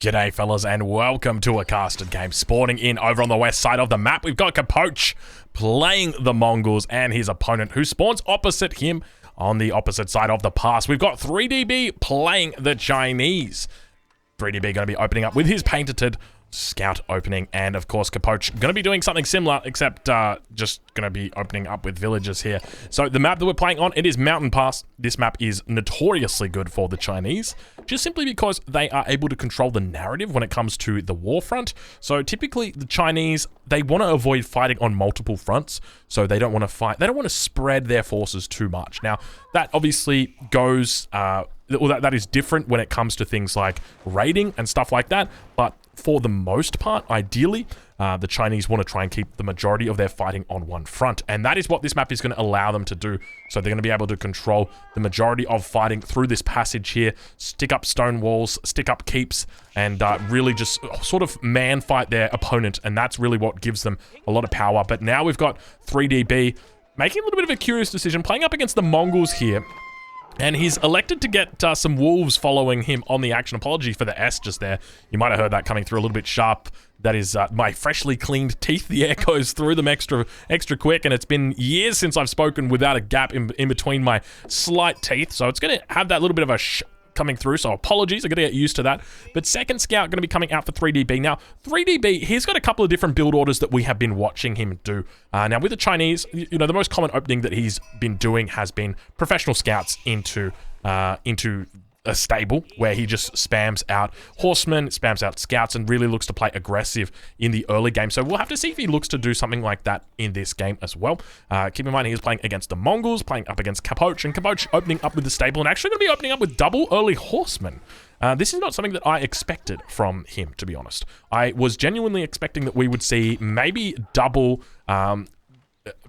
G'day fellas and welcome to a casted game. Spawning in over on the west side of the map, we've got Capoche playing the Mongols and his opponent who spawns opposite him on the opposite side of the pass. We've got 3DB playing the Chinese. 3DB going to be opening up with his patented scout opening, and of course Capoche going to be doing something similar, except just going to be opening up with villages here. So the map that we're playing on, it is Mountain Pass. This map is notoriously good for the Chinese, just simply because they are able to control the narrative when it comes to the war front. So typically the Chinese, they want to avoid fighting on multiple fronts, so they don't want to fight, they don't want to spread their forces too much. Now that obviously goes that is different when it comes to things like raiding and stuff like that, but for the most part, ideally, the Chinese want to try and keep the majority of their fighting on one front, and that is what this map is going to allow them to do. So they're going to be able to control the majority of fighting through this passage here, stick up stone walls, stick up keeps, and really just sort of man fight their opponent, and that's really what gives them a lot of power. But now we've got 3DB making a little bit of a curious decision, playing up against the Mongols here. And he's elected to get some wolves following him on the action. Apology for the S just there. You might have heard that coming through a little bit sharp. That is my freshly cleaned teeth. The air goes through them extra quick, and it's been years since I've spoken without a gap in between my slight teeth. So it's going to have that little bit of a coming through, so apologies, I'm going to get used to that. But second scout going to be coming out for 3DB. Now, 3DB, he's got a couple of different build orders that we have been watching him do. Now, with the Chinese, you know, the most common opening that he's been doing has been professional scouts into a stable where he just spams out horsemen, spams out scouts, and really looks to play aggressive in the early game. So we'll have to see if he looks to do something like that in this game as well. Keep in mind, he is playing against the Mongols, playing up against Capoche, and Capoche opening up with the stable and actually going to be opening up with double early horsemen. This is not something that I expected from him, to be honest. I was genuinely expecting that we would see maybe double,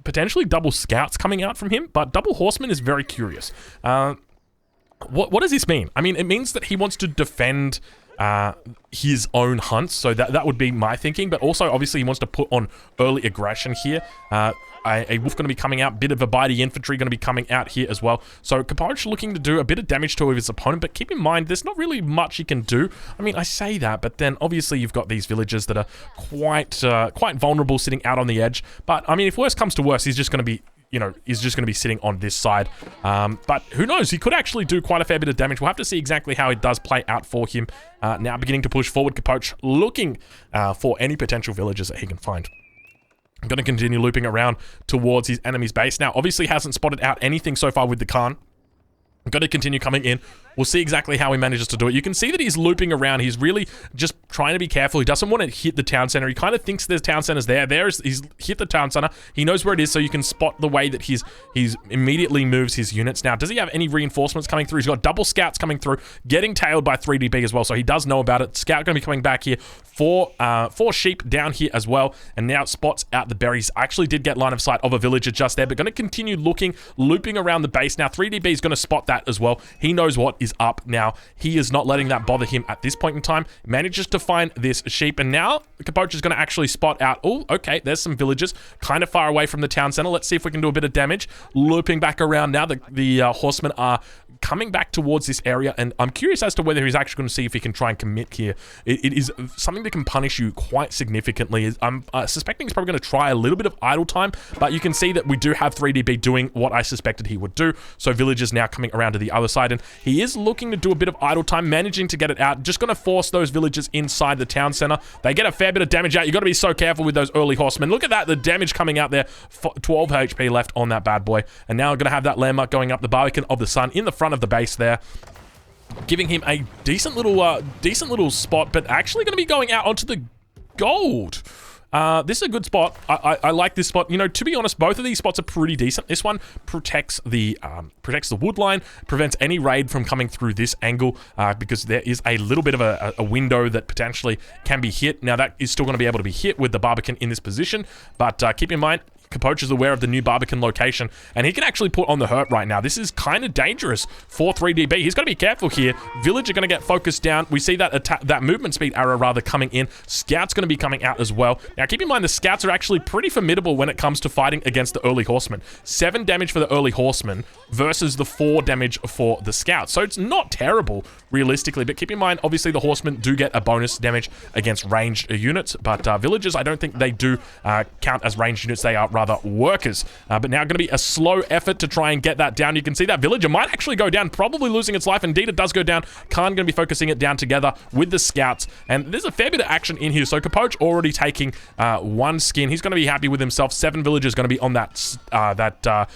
potentially double scouts coming out from him, but double horsemen is very curious. What does this mean? I mean, it means that he wants to defend his own hunts, so that would be my thinking, but also obviously he wants to put on early aggression here. A wolf going to be coming out, bit of a bitey infantry going to be coming out here as well. So Capoche looking to do a bit of damage to his opponent, but keep in mind, there's not really much he can do. I mean, I say that, but then obviously you've got these villagers that are quite vulnerable sitting out on the edge. But I mean, if worse comes to worse, he's just going to be, you know, he's just going to be sitting on this side. But who knows? He could actually do quite a fair bit of damage. We'll have to see exactly how it does play out for him. Now beginning to push forward, Capoche looking for any potential villagers that he can find. I'm going to continue looping around towards his enemy's base. Now, obviously hasn't spotted out anything so far with the Khan. I'm going to continue coming in. We'll see exactly how he manages to do it. You can see that he's looping around. He's really just trying to be careful. He doesn't want to hit the town center. He kind of thinks there's town centers there. He's hit the town center. He knows where it is, so you can spot the way that he's immediately moves his units. Now, does he have any reinforcements coming through? He's got double scouts coming through, getting tailed by 3DB as well, so he does know about it. Scout going to be coming back here. Four sheep down here as well, and now spots out the berries. I actually did get line of sight of a villager just there, but going to continue looping around the base. Now, 3DB is going to spot that as well. He knows what is up. Now, he is not letting that bother him at this point in time. Manages to find this sheep, and now Capoche is going to actually spot out, oh, okay, there's some villagers kind of far away from the town center. Let's see if we can do a bit of damage. Looping back around now, the horsemen are coming back towards this area, and I'm curious as to whether he's actually going to see if he can try and commit here. It is something that can punish you quite significantly. I'm suspecting he's probably going to try a little bit of idle time, but you can see that we do have 3DB doing what I suspected he would do. So villagers now coming around to the other side, and he is looking to do a bit of idle time, managing to get it out. Just going to force those villagers inside the town center. They get a fair bit of damage out. You got to be so careful with those early horsemen. Look at that, the damage coming out there. 12 HP left on that bad boy, and now we're going to have that landmark going up, the Barbican of the Sun in the front of the base there, giving him a decent little spot, but actually going to be going out onto the gold. This is a good spot. I like this spot. You know, to be honest, both of these spots are pretty decent. This one protects the wood line, prevents any raid from coming through this angle, because there is a little bit of a window that potentially can be hit. Now, that is still going to be able to be hit with the Barbican in this position, but keep in mind, Capoche is aware of the new Barbican location, and he can actually put on the hurt right now. This is kind of dangerous for 3DB. He's got to be careful here. Village are going to get focused down. We see that movement speed arrow rather coming in. Scout's going to be coming out as well. Now, keep in mind the Scouts are actually pretty formidable when it comes to fighting against the early Horsemen. 7 damage for the early Horsemen versus the 4 damage for the Scouts. So it's not terrible, realistically, but keep in mind, obviously, the Horsemen do get a bonus damage against ranged units, but Villagers, I don't think they do count as ranged units. They are rather workers. But now going to be a slow effort to try and get that down. You can see that Villager might actually go down, probably losing its life. Indeed, it does go down. Khan going to be focusing it down together with the Scouts, and there's a fair bit of action in here. So Capoche already taking 1 skin. He's going to be happy with himself. 7 Villagers going to be on that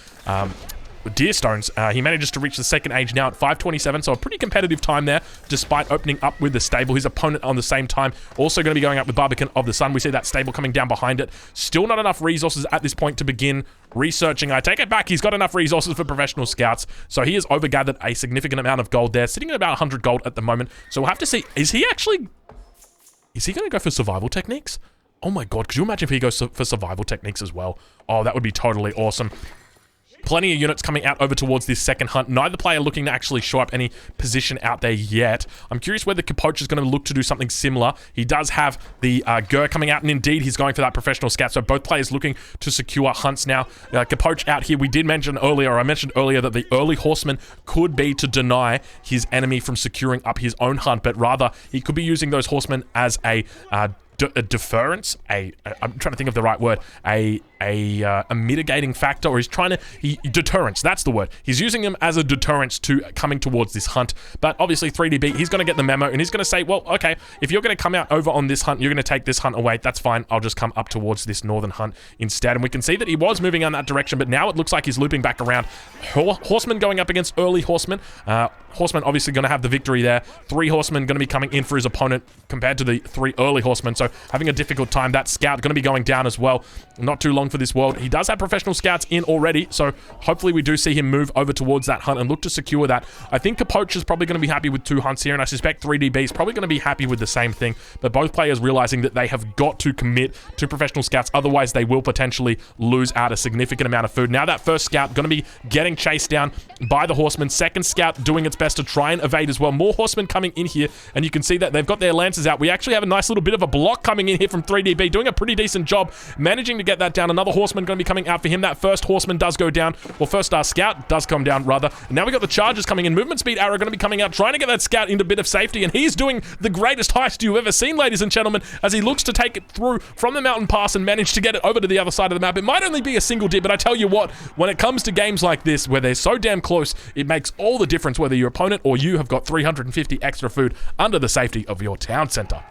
Deer Stones. He manages to reach the second age now at 527, so a pretty competitive time there, despite opening up with the stable. His opponent on the same time also going to be going up with Barbican of the Sun. We see that stable coming down behind it. Still not enough resources at this point to begin researching. I take it back. He's got enough resources for professional scouts, so he has overgathered a significant amount of gold there, sitting at about 100 gold at the moment. So we'll have to see, is he going to go for survival techniques? Oh my god, could you imagine if he goes for survival techniques as well? Oh, that would be totally awesome. Plenty of units coming out over towards this second hunt. Neither player looking to actually show up any position out there yet. I'm curious whether Capoche is going to look to do something similar. He does have the Gur coming out, and indeed he's going for that professional scout. So both players looking to secure hunts now. Capoche out here. I mentioned earlier that the early Horseman could be to deny his enemy from securing up his own hunt, but rather he could be using those Horsemen as a deference, I'm trying to think of the right word, a mitigating factor, or deterrence, that's the word. He's using them as a deterrence to coming towards this hunt. But obviously 3DB, he's going to get the memo, and he's going to say, well, okay, if you're going to come out over on this hunt, you're going to take this hunt away, that's fine, I'll just come up towards this northern hunt instead. And we can see that he was moving in that direction, but now it looks like he's looping back around. Horseman going up against early Horseman. Horseman obviously going to have the victory there. 3 Horsemen going to be coming in for his opponent compared to the 3 early Horsemen, so having a difficult time. That Scout going to be going down as well. Not too long for this world. He does have professional scouts in already, so hopefully we do see him move over towards that hunt and look to secure that. I think Capoche is probably going to be happy with 2 hunts here, and I suspect 3DB is probably going to be happy with the same thing, but both players realizing that they have got to commit to professional scouts, otherwise they will potentially lose out a significant amount of food. Now that first Scout going to be getting chased down by the Horsemen. Second Scout doing its best to try and evade as well. More Horsemen coming in here, and you can see that they've got their lances out. We actually have a nice little bit of a block coming in here from 3DB, doing a pretty decent job managing to get that down. Another Horseman going to be coming out for him. That first Horseman does go down. Well, first Scout does come down, rather. And now we got the Chargers coming in. Movement speed arrow going to be coming out, trying to get that Scout into a bit of safety, and he's doing the greatest heist you've ever seen, ladies and gentlemen, as he looks to take it through from the mountain pass and manage to get it over to the other side of the map. It might only be a single dip, but I tell you what, when it comes to games like this, where they're so damn close, it makes all the difference whether your opponent or you have got 350 extra food under the safety of your town center.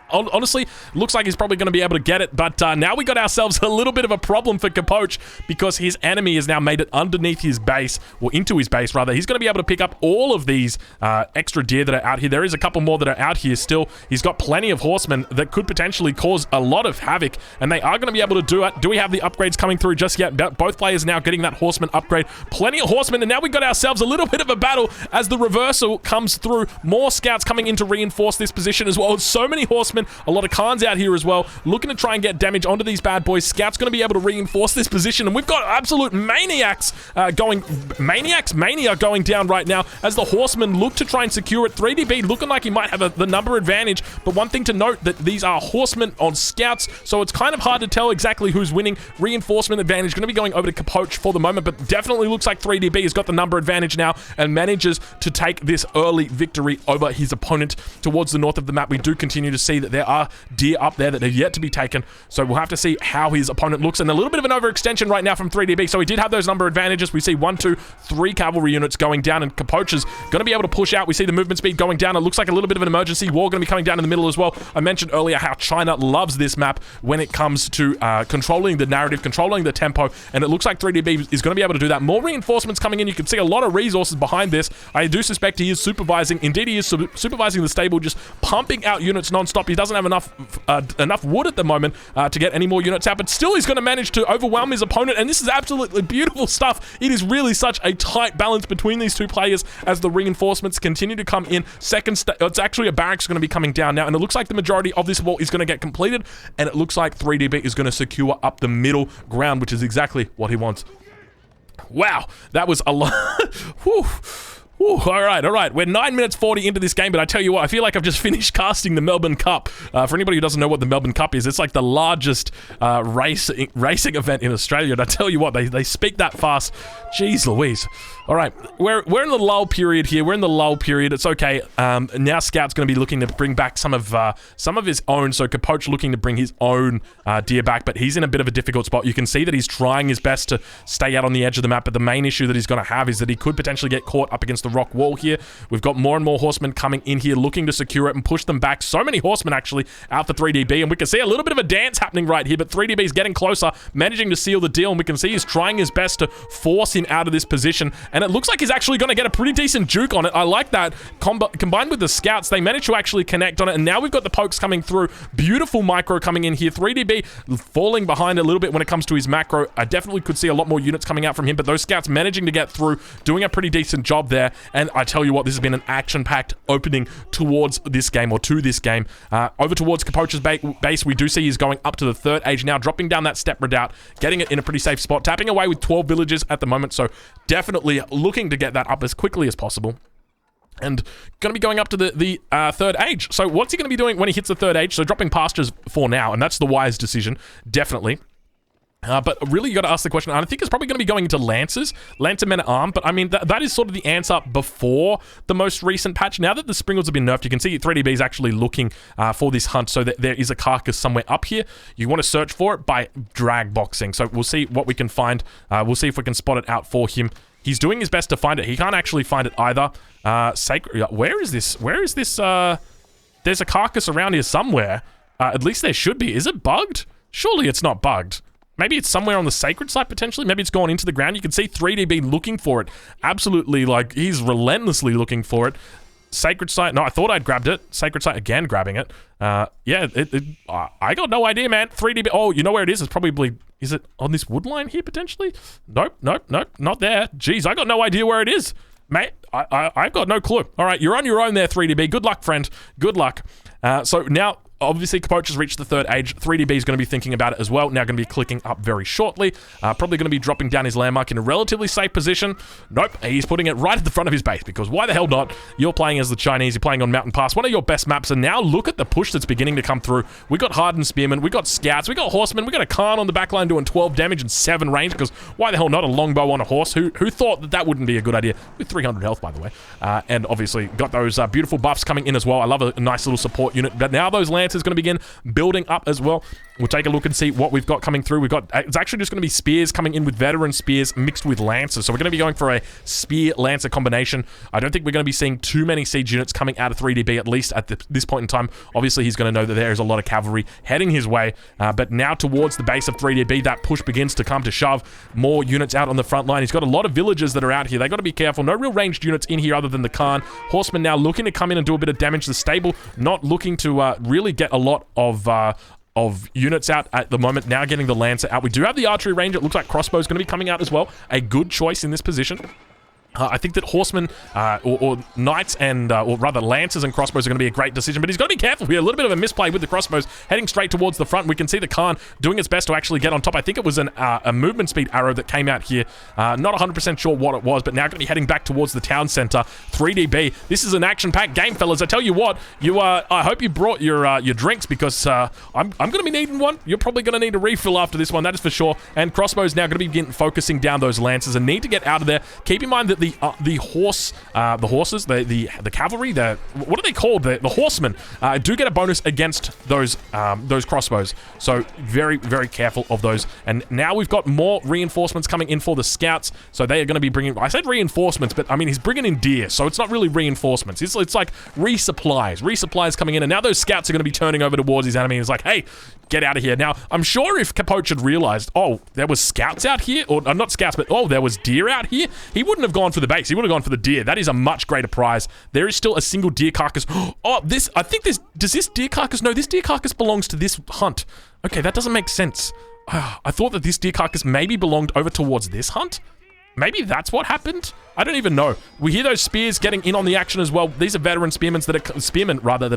Honestly, looks like he's probably going to be able to get it, but now we got ourselves a little bit of a problem for Capoche, because his enemy has now made it underneath his base, or into his base rather. He's going to be able to pick up all of these extra deer that are out here. There is a couple more that are out here still. He's got plenty of horsemen that could potentially cause a lot of havoc, and they are going to be able to do it. Do we have the upgrades coming through just yet? Both players now getting that horseman upgrade. Plenty of horsemen, and now we got ourselves a little bit of a battle as the reversal comes through. More scouts coming in to reinforce this position as well. So many horsemen. A lot of Khans out here as well, looking to try and get damage onto these bad boys. Scout's going to be able to reinforce this position, and we've got absolute maniacs mania going down right now as the horsemen look to try and secure it. 3DB looking like he might have the number advantage, but one thing to note that these are horsemen on scouts, so it's kind of hard to tell exactly who's winning. Reinforcement advantage going to be going over to Capoche for the moment, but definitely looks like 3DB has got the number advantage now and manages to take this early victory over his opponent. Towards the north of the map, we do continue to see that there are deer up there that are yet to be taken, so we'll have to see how his opponent looks, and a little bit of an overextension right now from 3DB, so he did have those number advantages. We see 1, 2, 3 cavalry units going down, and Capoche is going to be able to push out. We see the movement speed going down. It looks like a little bit of an emergency war going to be coming down in the middle as well. I mentioned earlier how China loves this map when it comes to controlling the narrative, controlling the tempo, and it looks like 3DB is going to be able to do that. More reinforcements coming in. You can see a lot of resources behind this. I do suspect he is supervising. Indeed, he is supervising the stable, just pumping out units non-stop. doesn't have enough wood at the moment to get any more units out, but still he's going to manage to overwhelm his opponent, and this is absolutely beautiful stuff. It is really such a tight balance between these two players as the reinforcements continue to come in. It's actually a barracks going to be coming down now, and it looks like the majority of this wall is going to get completed, and it looks like 3DB is going to secure up the middle ground, which is exactly what he wants. Wow, that was a lot. Whew. Ooh, all right. We're 9 minutes 40 into this game, but I tell you what, I feel like I've just finished casting the Melbourne Cup. For anybody who doesn't know what the Melbourne Cup is, it's like the largest racing event in Australia, and I tell you what, they speak that fast. Jeez Louise. All right, we're in the lull period here. We're in the lull period. It's okay. Now Scout's going to be looking to bring back some of his own. So Capoche looking to bring his own deer back, but he's in a bit of a difficult spot. You can see that he's trying his best to stay out on the edge of the map, but the main issue that he's going to have is that he could potentially get caught up against the rock wall here. We've got more and more horsemen coming in here looking to secure it and push them back. So many horsemen actually out for 3DB, and we can see a little bit of a dance happening right here, but 3DB is getting closer, managing to seal the deal, and we can see he's trying his best to force him out of this position, and it looks like he's actually going to get a pretty decent juke on it. I like that. Combined with the scouts, they managed to actually connect on it, and now we've got the pokes coming through. Beautiful micro coming in here. 3DB falling behind a little bit when it comes to his macro. I definitely could see a lot more units coming out from him, but those scouts managing to get through, doing a pretty decent job there, and I tell you what, this has been an action-packed opening towards this game, or to this game. Over towards Capoche's base, we do see he's going up to the third age now, dropping down that step redoubt, getting it in a pretty safe spot, tapping away with 12 villages at the moment, so definitely looking to get that up as quickly as possible. And going to be going up to the third age. So what's he going to be doing when he hits the third age? So dropping pastures for now, and that's the wise decision, definitely. But really, you got to ask the question. I think it's probably going to be going into Lancers, Lancer Men at Arm. But I mean, that is sort of the answer before the most recent patch. Now that the Springles have been nerfed, you can see 3DB is actually looking for this hunt, so that there is a carcass somewhere up here. You want to search for it by drag boxing. So we'll see what we can find. We'll see if we can spot it out for him. He's doing his best to find it. He can't actually find it either. Sacred. Where is this? Where is this? There's a carcass around here somewhere. At least there should be. Is it bugged? Surely it's not bugged. Maybe it's somewhere on the sacred site, potentially. Maybe it's gone into the ground. You can see 3DB looking for it. Absolutely, like, he's relentlessly looking for it. Sacred site. No, I thought I'd grabbed it. Sacred site again, grabbing it. Yeah, I got no idea, man. 3DB. Oh, you know where it is? It's probably... Is it on this wood line here, potentially? Nope, not there. Jeez, I got no idea where it is. Mate, I've got no clue. All right, you're on your own there, 3DB. Good luck, friend. Good luck. So now... Obviously, Capoche has reached the third age. 3DB is going to be thinking about it as well. Now going to be clicking up very shortly. Probably going to be dropping down his landmark in a relatively safe position. Nope, he's putting it right at the front of his base, because why the hell not? You're playing as the Chinese. You're playing on Mountain Pass, one of your best maps, and now look at the push that's beginning to come through. We got hardened spearmen, we got scouts, we got horsemen, we got a Khan on the back line doing 12 damage and 7 range, because why the hell not a longbow on a horse? Who thought that wouldn't be a good idea? With 300 health, by the way. And obviously got those beautiful buffs coming in as well. I love a nice little support unit, but now those Lancers going to begin building up as well. We'll take a look and see what we've got coming through. It's actually just going to be spears coming in with veteran spears mixed with lancers. So we're going to be going for a spear-lancer combination. I don't think we're going to be seeing too many siege units coming out of 3DB, at least at this point in time. Obviously, he's going to know that there is a lot of cavalry heading his way. But now towards the base of 3DB, that push begins to come to shove. More units out on the front line. He's got a lot of villagers that are out here. They got to be careful. No real ranged units in here other than the Khan. Horsemen now looking to come in and do a bit of damage. The stable not looking to really get a lot of units out at the moment. Now getting the Lancer out. We do have the archery range. It looks like Crossbows is going to be coming out as well. A good choice in this position. I think that horsemen or knights and, or rather lancers and crossbows are going to be a great decision, but he's got to be careful here. A little bit of a misplay with the crossbows, heading straight towards the front. We can see the Khan doing its best to actually get on top. I think it was a movement speed arrow that came out here. Not 100% sure what it was, but now going to be heading back towards the town center. 3DB. This is an action-packed game, fellas. I tell you what, I hope you brought your drinks, because I'm going to be needing one. You're probably going to need a refill after this one, that is for sure. And crossbows now going to be focusing down those lancers and need to get out of there. Keep in mind that the horses, the cavalry, what are they called? The horsemen do get a bonus against those crossbows. So very, very careful of those. And now we've got more reinforcements coming in for the scouts. So they are going to be bringing, I said reinforcements, but I mean, he's bringing in deer. So it's not really reinforcements. It's like resupplies coming in. And now those scouts are going to be turning over towards his enemy. He's like, hey, get out of here. Now, I'm sure if Capoche had realized, oh, there was scouts out here, or not scouts, but oh, there was deer out here, he wouldn't have gone for the base. He would have gone for the deer. That is a much greiter prize. There is still a single deer carcass. Oh, I think does this deer carcass? No, this deer carcass belongs to this hunt. Okay, that doesn't make sense. I thought that this deer carcass maybe belonged over towards this hunt. Maybe that's what happened? I don't even know. We hear those spears getting in on the action as well. These are veteran spearmen that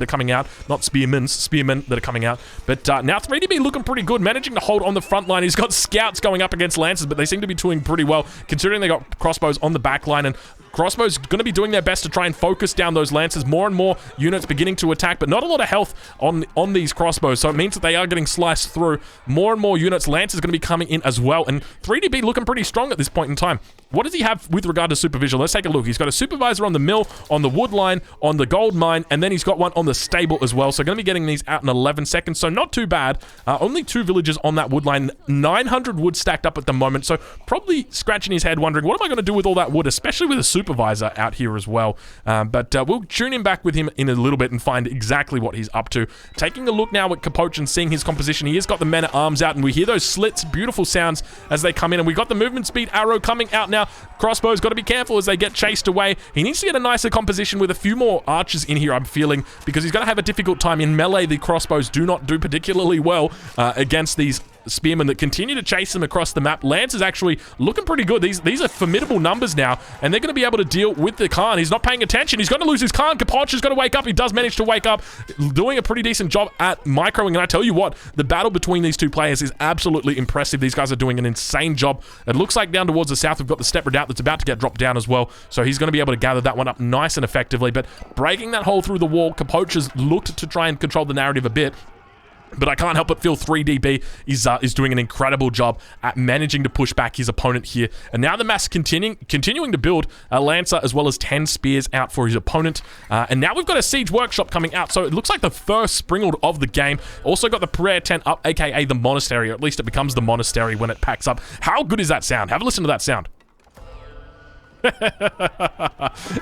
are coming out. Not spearmen that are coming out. But now 3DB looking pretty good, managing to hold on the front line. He's got scouts going up against lancers, but they seem to be doing pretty well, considering they got crossbows on the back line. And Crossbows going to be doing their best to try and focus down those lancers. More and more units beginning to attack, but not a lot of health on these crossbows, so it means that they are getting sliced through. More and more units. Lancers going to be coming in as well, and 3DB looking pretty strong at this point in time. What does he have with regard to supervision? Let's take a look. He's got a supervisor on the mill, on the wood line, on the gold mine, and then he's got one on the stable as well. So going to be getting these out in 11 seconds, so not too bad. Only 2 villagers on that wood line. 900 wood stacked up at the moment, so probably scratching his head wondering, what am I going to do with all that wood, especially with a supervisor out here as well. But we'll tune in back with him in a little bit and find exactly what he's up to. Taking a look now at Capoche and seeing his composition. He has got the men-at-arms out, and we hear those slits, beautiful sounds as they come in, and we got the movement speed arrow coming out now. Crossbows got to be careful as they get chased away. He needs to get a nicer composition with a few more archers in here, I'm feeling, because he's going to have a difficult time. In melee, the crossbows do not do particularly well against these spearmen that continue to chase them across the map. Lance is actually looking pretty good. These are formidable numbers now, and they're going to be able to deal with the Khan. He's not paying attention. He's going to lose his Khan. Capoche is going to wake up. He does manage to wake up, doing a pretty decent job at microing, and I tell you what, the battle between these two players is absolutely impressive. These guys are doing an insane job. It looks like down towards the south, we've got the step redoubt that's about to get dropped down as well, so he's going to be able to gather that one up nice and effectively, but breaking that hole through the wall, Capoche has looked to try and control the narrative a bit. But I can't help but feel 3DB is doing an incredible job at managing to push back his opponent here. And now the mass continuing to build a Lancer as well as 10 spears out for his opponent. And now we've got a Siege Workshop coming out. So it looks like the first Springald of the game. Also got the Prayer Tent up, aka the Monastery. Or at least it becomes the Monastery when it packs up. How good is that sound? Have a listen to that sound.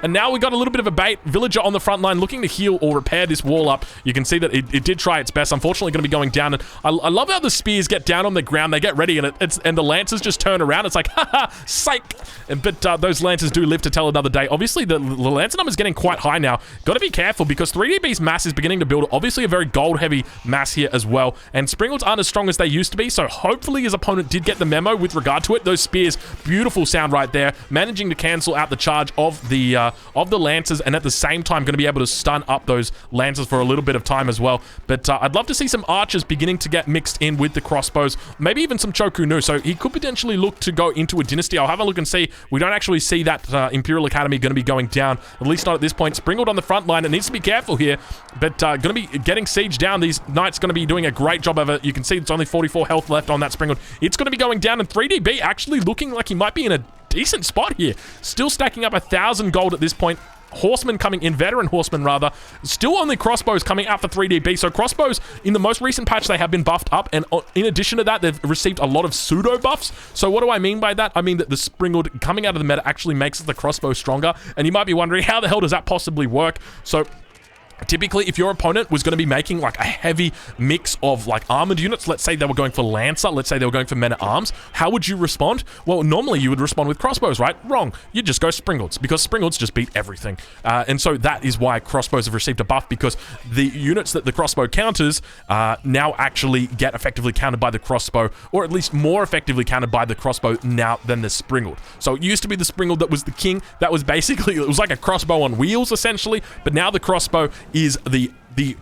And now we got a little bit of a bait. Villager on the front line looking to heal or repair this wall up. You can see that it did try its best. Unfortunately going to be going down, and I love how the spears get down on the ground. They get ready, and the lancers just turn around. It's like, haha, psych. But those lancers do live to tell another day. Obviously the lancer number is getting quite high now. Got to be careful because 3DB's mass is beginning to build. Obviously a very gold heavy mass here as well, and Springalds aren't as strong as they used to be, so hopefully his opponent did get the memo with regard to it. Those spears, beautiful sound right there, managing to cancel out the charge of the lancers, and at the same time going to be able to stun up those lancers for a little bit of time as well. But I'd love to see some archers beginning to get mixed in with the crossbows, maybe even some Chokunu, so he could potentially look to go into a dynasty. I'll have a look and see. We don't actually see that Imperial Academy going to be going down, at least not at this point. Springled on the front line. It needs to be careful here, but going to be getting sieged down. These knights going to be doing a great job of it. You can see it's only 44 health left on that Springled. It's going to be going down, and 3DB actually looking like he might be in a decent spot here. Still stacking up 1,000 gold at this point. Horsemen coming in, veteran horsemen rather. Still only crossbows coming out for 3DB. So crossbows, in the most recent patch, they have been buffed up, and in addition to that, they've received a lot of pseudo buffs. So what do I mean by that? I mean that the Springled coming out of the meta actually makes the crossbow stronger, and you might be wondering, how the hell does that possibly work? So typically, if your opponent was going to be making like a heavy mix of like armored units, let's say they were going for Lancer, let's say they were going for men-at-arms, how would you respond? Well, normally you would respond with crossbows, right? Wrong. You'd just go Springalds, because Springalds just beat everything. And so that is why crossbows have received a buff, because the units that the crossbow counters now actually get effectively countered by the crossbow, or at least more effectively countered by the crossbow now than the Springled. So it used to be the Springled that was the king. That was basically, it was like a crossbow on wheels, essentially, but now the crossbow is the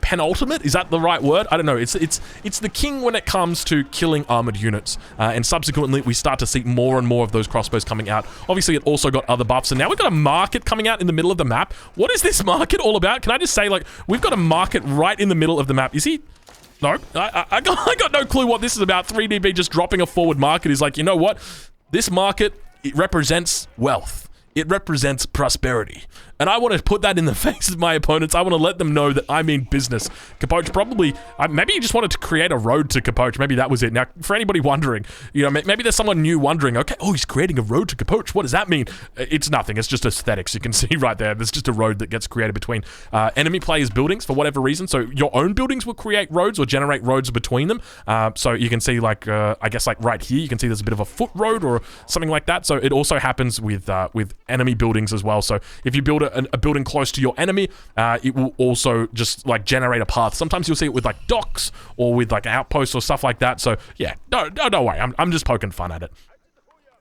penultimate. Is that the right word? I don't know. It's the king when it comes to killing armored units, and subsequently we start to see more and more of those crossbows coming out. Obviously it also got other buffs, and now we've got a market coming out in the middle of the map. What is this market all about? Can I just say, like, we've got a market right in the middle of the map. Is he? No, I got no clue what this is about. 3DB just dropping a forward market is like, you know what? This market, it represents wealth. it represents prosperity. And I want to put that in the face of my opponents. I want to let them know that I mean business. Capoche probably, maybe he just wanted to create a road to Capoche. Maybe that was it. Now, for anybody wondering, you know, maybe there's someone new wondering, okay, oh, he's creating a road to Capoche. What does that mean? It's nothing. It's just aesthetics. You can see right there. There's just a road that gets created between enemy players' buildings for whatever reason. So your own buildings will create roads or generate roads between them. So you can see, like, I guess, like right here, you can see there's a bit of a foot road or something like that. So it also happens with enemy buildings as well. So if you build a building close to your enemy, it will also just like generate a path. Sometimes you'll see it with like docks or with like outposts or stuff like that. So yeah, don't worry. I'm just poking fun at it.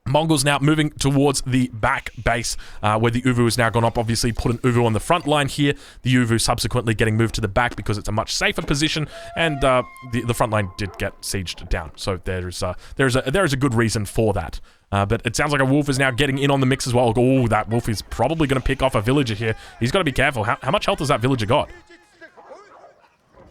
Mongols now moving towards the back base where the Uvu has now gone up. Obviously put an Uvu on the front line here. The Uvu subsequently getting moved to the back because it's a much safer position, and the front line did get sieged down. So there is a good reason for that. But it sounds like a wolf is now getting in on the mix as well. Oh, that wolf is probably going to pick off a villager here. He's got to be careful. How much health has that villager got?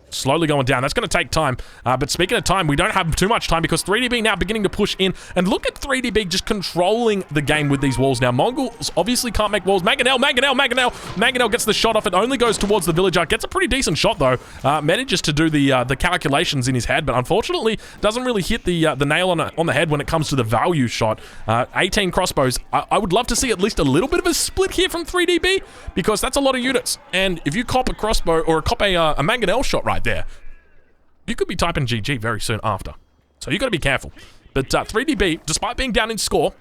Slowly going down. That's going to take time. But speaking of time, we don't have too much time because 3DB now beginning to push in. And look at 3DB just controlling the game with these walls now. Mongols obviously can't make walls. Mangonel gets the shot off. It only goes towards the villager. Gets a pretty decent shot though. Manages to do the calculations in his head, but unfortunately doesn't really hit the nail on the head when it comes to the value shot. 18 crossbows. I would love to see at least a little bit of a split here from 3DB because that's a lot of units. And if you cop a crossbow or cop a Mangonel shot right there, you could be typing GG very soon after. So you got to be careful. But 3DB, despite being down in score,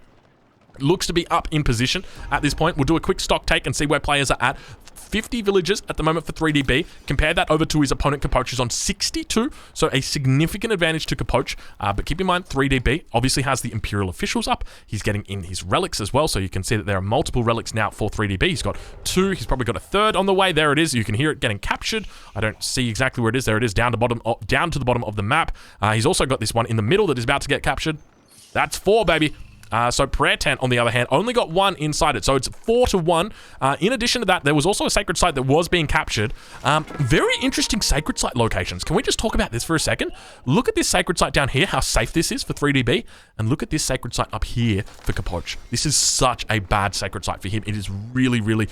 looks to be up in position at this point. We'll do a quick stock take and see where players are at. 50 villagers at the moment for 3DB. Compare that over to his opponent, Capoche, who's on 62. So a significant advantage to Capoche. But keep in mind, 3DB obviously has the Imperial officials up. He's getting in his relics as well. So you can see that there are multiple relics now for 3DB. He's got 2. He's probably got a 3rd on the way. There it is. You can hear it getting captured. I don't see exactly where it is. There it is, down to the bottom of the map. He's also got this one in the middle that is about to get captured. That's 4, baby. So Prayer Tent, on the other hand, only got 1 inside it. So it's 4-1. In addition to that, there was also a Sacred Site that was being captured. Very interesting Sacred Site locations. Can we just talk about this for a second? Look at this Sacred Site down here, how safe this is for 3DB. And look at this Sacred Site up here for Capoche. This is such a bad Sacred Site for him. It is really, really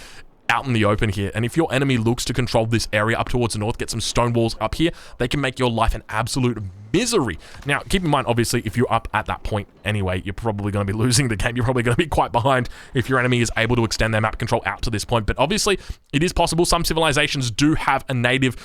out in the open here. And if your enemy looks to control this area up towards the north, get some stone walls up here, they can make your life an absolute misery. Now, keep in mind, obviously, if you're up at that point anyway, you're probably going to be losing the game. You're probably going to be quite behind if your enemy is able to extend their map control out to this point. But obviously, it is possible. Some civilizations do have an innate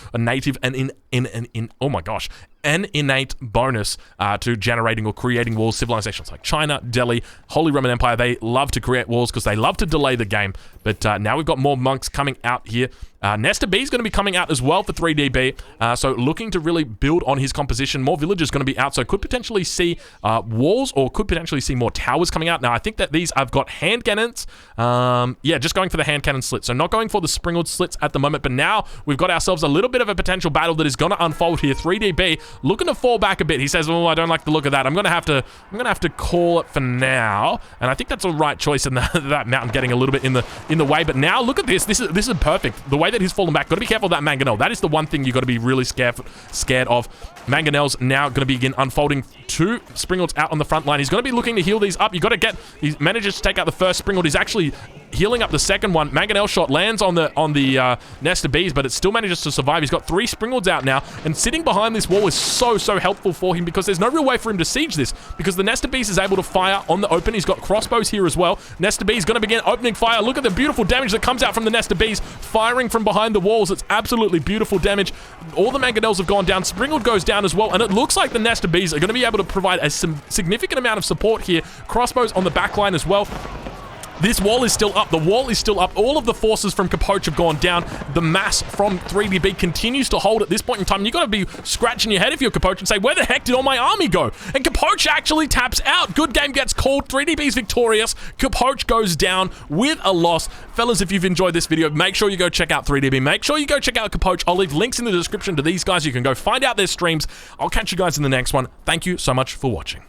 bonus to generating or creating walls. Civilizations like China, Delhi, Holy Roman Empire, they love to create walls because they love to delay the game. But now we've got more monks coming out here. Nesta B is going to be coming out as well for 3DB, so looking to really build on his composition. More villagers going to be out, so could potentially see walls or could potentially see more towers coming out. Now, I think that these have got hand cannons. Yeah, just going for the hand cannon slits, so not going for the sprinkled slits at the moment, but now we've got ourselves a little bit of a potential battle that is going to unfold here. 3DB looking to fall back a bit. He says, oh, I don't like the look of that. I'm going to have to call it for now, and I think that's a right choice in that mountain getting a little bit in the way, but now look at this. This is perfect. The way that he's fallen back. Got to be careful of that Mangonel. That is the one thing you got to be really scared of. Mangonel's now going to begin unfolding. 2 Springalds out on the front line. He's going to be looking to heal these up. You got to get. He manages to take out the first Springald. He's actually healing up the second one. Mangonel shot lands on the nest of bees, but it still manages to survive. He's got 3 Springalds out now, and sitting behind this wall is so helpful for him because there's no real way for him to siege this because the nest of bees is able to fire on the open. He's got crossbows here as well. Nest of bees going to begin opening fire. Look at the beautiful damage that comes out from the nest of bees firing from behind the walls. It's absolutely beautiful damage. All the Mangonels have gone down. Springald goes down as well, and it looks like the nest of bees are going to be able to provide a significant amount of support here. Crossbows on the back line as well. This wall is still up. The wall is still up. All of the forces from Capoche have gone down. The mass from 3DB continues to hold at this point in time. You've got to be scratching your head if you're Capoche and say, where the heck did all my army go? And Capoche actually taps out. Good game gets called. 3DB's victorious. Capoche goes down with a loss. Fellas, if you've enjoyed this video, make sure you go check out 3DB. Make sure you go check out Capoche. I'll leave links in the description to these guys. You can go find out their streams. I'll catch you guys in the next one. Thank you so much for watching.